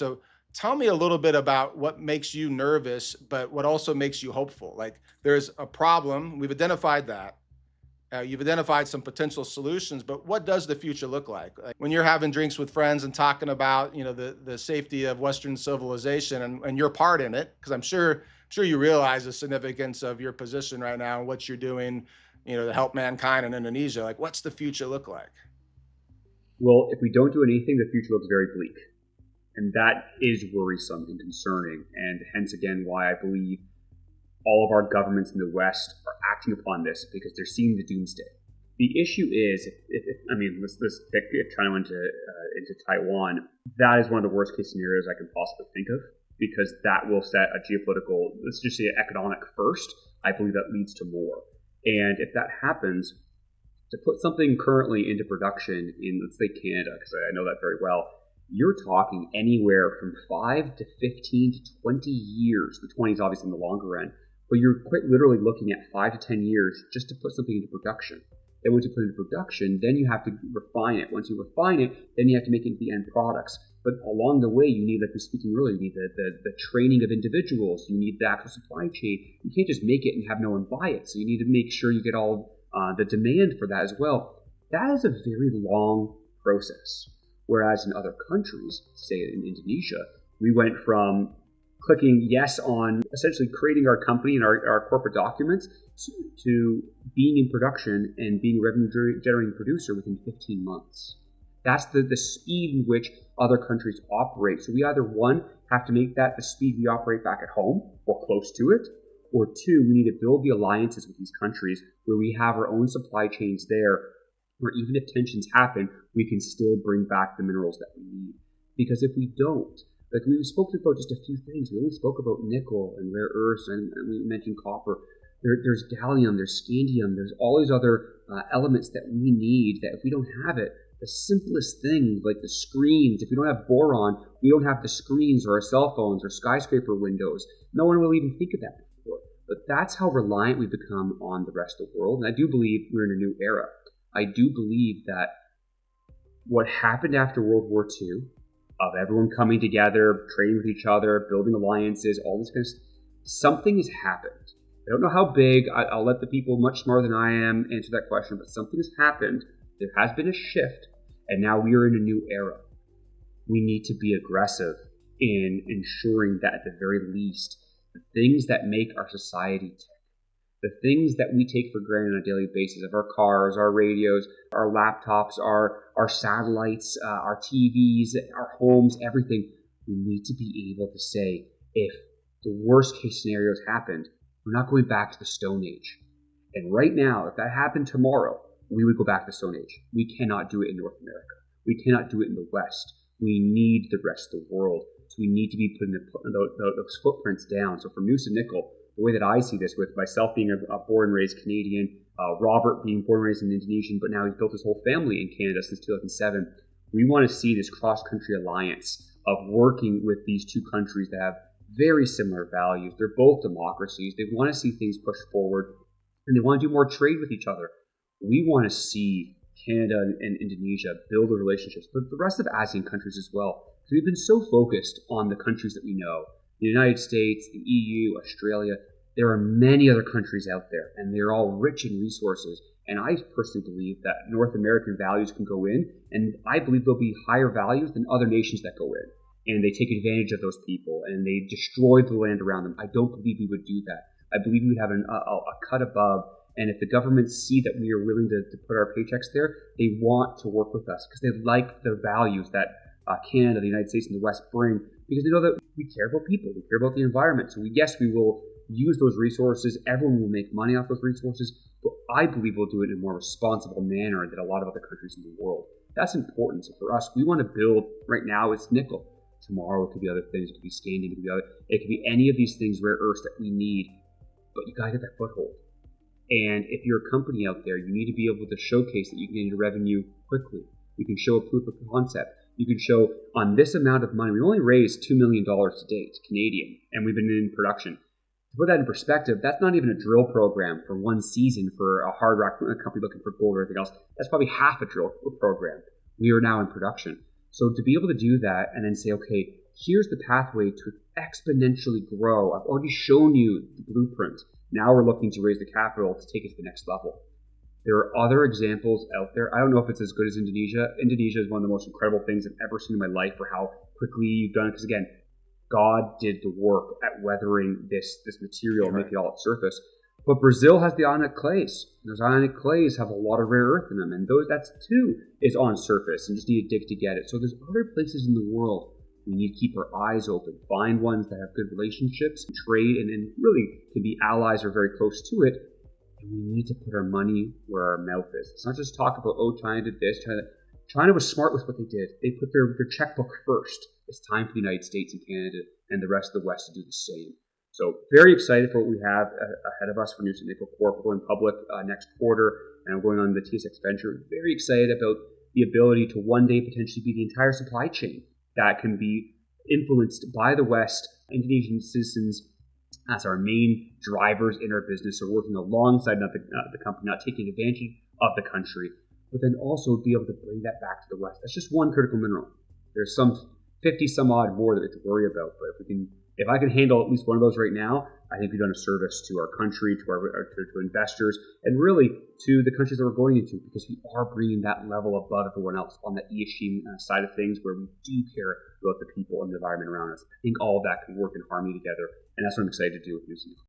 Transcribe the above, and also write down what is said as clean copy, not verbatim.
So tell me a little bit about what makes you nervous, but what also makes you hopeful. Like there's a problem, we've identified that. You've identified some potential solutions, but what does the future look like? Like when you're having drinks with friends and talking about, the safety of Western civilization and your part in it, because I'm sure you realize the significance of your position right now and what you're doing, to help mankind in Indonesia. Like, what's the future look like? Well, if we don't do anything, the future looks very bleak. And that is worrisome and concerning. And hence, again, why I believe all of our governments in the West are acting upon this because they're seeing the doomsday. The issue is, let's pick China into Taiwan. That is one of the worst case scenarios I can possibly think of because that will set a geopolitical, let's just say economic first. I believe that leads to more. And if that happens, to put something currently into production in, let's say, Canada, because I know that very well, you're talking anywhere from 5 to 15 to 20 years. The 20 is obviously in the longer end, but you're quite literally looking at 5 to 10 years just to put something into production. Then once you put it into production, then you have to refine it. Once you refine it, then you have to make it into the end products. But along the way, you need, like we were speaking earlier, you need the training of individuals. You need the actual supply chain. You can't just make it and have no one buy it. So you need to make sure you get all the demand for that as well. That is a very long process. Whereas in other countries, say in Indonesia, we went from clicking yes on essentially creating our company and our corporate documents to being in production and being a revenue generating producer within 15 months. That's the speed in which other countries operate. So we either, one, have to make that the speed we operate back at home or close to it, or two, we need to build the alliances with these countries where we have our own supply chains there, where even if tensions happen, we can still bring back the minerals that we need. Because if we don't, like we spoke about just a few things. We only spoke about nickel and rare earths, and we mentioned copper. There's gallium, there's scandium, there's all these other elements that we need that if we don't have it, the simplest things like the screens, if we don't have boron, we don't have the screens or our cell phones or skyscraper windows. No one will even think of that before. But that's how reliant we've become on the rest of the world. And I do believe we're in a new era. I do believe that what happened after World War II, of everyone coming together, trading with each other, building alliances, all this kind of stuff, something has happened. I don't know how big. I'll let the people much smarter than I am answer that question, but something has happened. There has been a shift, and now we are in a new era. We need to be aggressive in ensuring that at the very least, the things that make our society tick, the things that we take for granted on a daily basis of our cars, our radios, our laptops, our satellites, our TVs, our homes, everything, we need to be able to say, if the worst case scenarios happened, we're not going back to the Stone Age. And right now, if that happened tomorrow, we would go back to the Stone Age. We cannot do it in North America. We cannot do it in the West. We need the rest of the world. So we need to be putting those footprints down. So for Noosa Nickel, the way that I see this, with myself being a born and raised Canadian, Robert being born and raised in Indonesian, but now he's built his whole family in Canada since 2007, we want to see this cross-country alliance of working with these two countries that have very similar values. They're both democracies. They want to see things pushed forward, and they want to do more trade with each other. We want to see Canada and Indonesia build the relationships, but the rest of ASEAN countries as well. Because we've been so focused on the countries that we know, the United States, the EU, Australia. There are many other countries out there, and they're all rich in resources. And I personally believe that North American values can go in, and I believe there'll be higher values than other nations that go in. And they take advantage of those people, and they destroy the land around them. I don't believe we would do that. I believe we would have a cut above. And if the governments see that we are willing to put our paychecks there, they want to work with us because they like the values that Canada, the United States, and the West bring, because they know that we care about people, we care about the environment. So yes, we will use those resources. Everyone will make money off those resources, but I believe we'll do it in a more responsible manner than a lot of other countries in the world. That's important. So for us, we want to build. Right now, it's nickel. Tomorrow, it could be other things. It could be scandium. It could be any of these things, rare earths that we need. But you gotta get that foothold. And if you're a company out there, you need to be able to showcase that you can get into revenue quickly. You can show a proof of concept. You can show on this amount of money. We only raised $2 million to date, Canadian, and we've been in production. To put that in perspective, that's not even a drill program for one season for a hard rock company looking for gold or anything else. That's probably half a drill program. We are now in production. So to be able to do that and then say, okay, here's the pathway to exponentially grow. I've already shown you the blueprint. Now we're looking to raise the capital to take it to the next level. There are other examples out there. I don't know if it's as good as Indonesia. Indonesia is one of the most incredible things I've ever seen in my life for how quickly you've done it. Because again, God did the work at weathering this material and making it all at surface. But Brazil has the ionic clays. Those ionic clays have a lot of rare earth in them, and that's too is on surface and just need to dig to get it. So there's other places in the world we need to keep our eyes open, find ones that have good relationships, trade, and really can be allies or very close to it. And we need to put our money where our mouth is. It's not just talk about, oh, China did this, China was smart with what they did. They put their checkbook first. It's time for the United States and Canada and the rest of the West to do the same. So very excited for what we have ahead of us for New Nickel Corp. We're going public next quarter, and we're going on the TSX venture. Very excited about the ability to one day potentially be the entire supply chain that can be influenced by the West. Indonesian citizens as our main drivers in our business are working alongside the company, not taking advantage of the country, but then also be able to bring that back to the West. That's just one critical mineral. There's some 50 some odd more that we have to worry about, but if I can handle at least one of those right now, I think we've done a service to our country, to investors, and really to the countries that we're going into, because we are bringing that level above everyone else on the ESG side of things, where we do care about the people and the environment around us. I think all of that can work in harmony together, and that's what I'm excited to do with New Zealand.